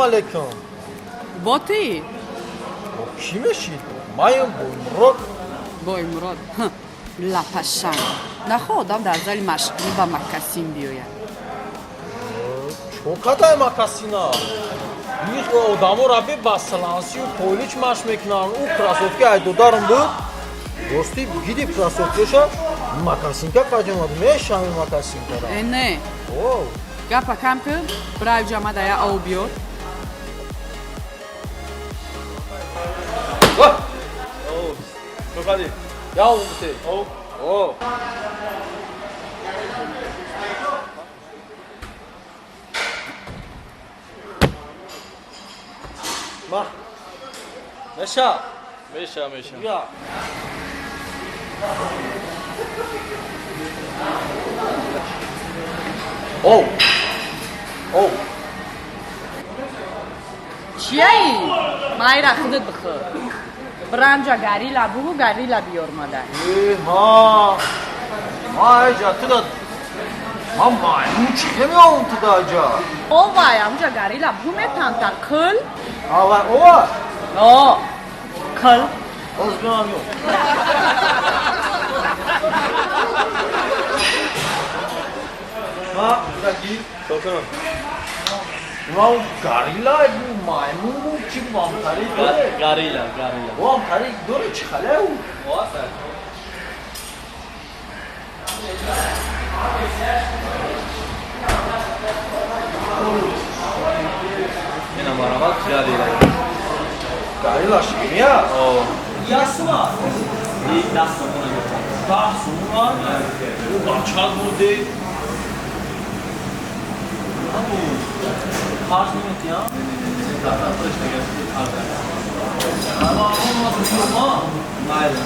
aleyküm. Boti. O kime şiit? Mayın boymurod. Boymurod. Lapashan. Nahodam dar zali mashqi va makasin biyoyad. Чокадай макасина. Их одаму раби басалансию полич маш мекунан. У кроссовки айдодарым буд. Дости гиди кроссовкиша макасинка қаҷамад мешами макасинкара. Ene. О. Gapa kam kir, brav jamadaya av biyor. Чокади. Я умте. О. Ма. Meşa. Meşa. Ya. Oh. Чиаи? Майра худат бихи. Брамҷа гарила бугу гарила биёр мадар. Майҷа туда. Ман маймун чӣ меовум туда ҷа? Овай, амҷа гарила бугу метанта кил? Авай, овай. О, кил. Озбинам ё. Ма, даги. Шокарам. Вау, гарила бу маймун бу чӣ вамтари доре? Гарила. Вамтари доре чӣ халау? Васа. Ина Мархамат Гарила. Гарила шимия? О. Ясма. И дастамона гирфтам. Дастамона? У бачад буде? Аму харж неметия? Даста точно гирфти. Ама шумо? Майли.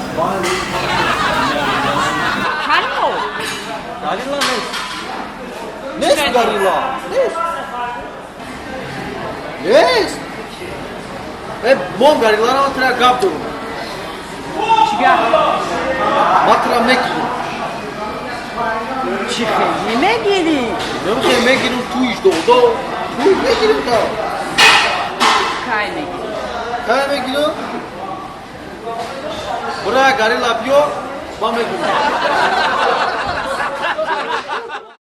Кано? Гарила нест. Нест гарила. Нест. Бом гарилара матра гап дорум. Чига? Матра мекунум. Чӣ хеле мегирӣ? Намехоҳем мегирам туиш додо. Туй мегирам та. Кай мегирӣ? Кай мегирам? Бура гарила биё, ма мегирам.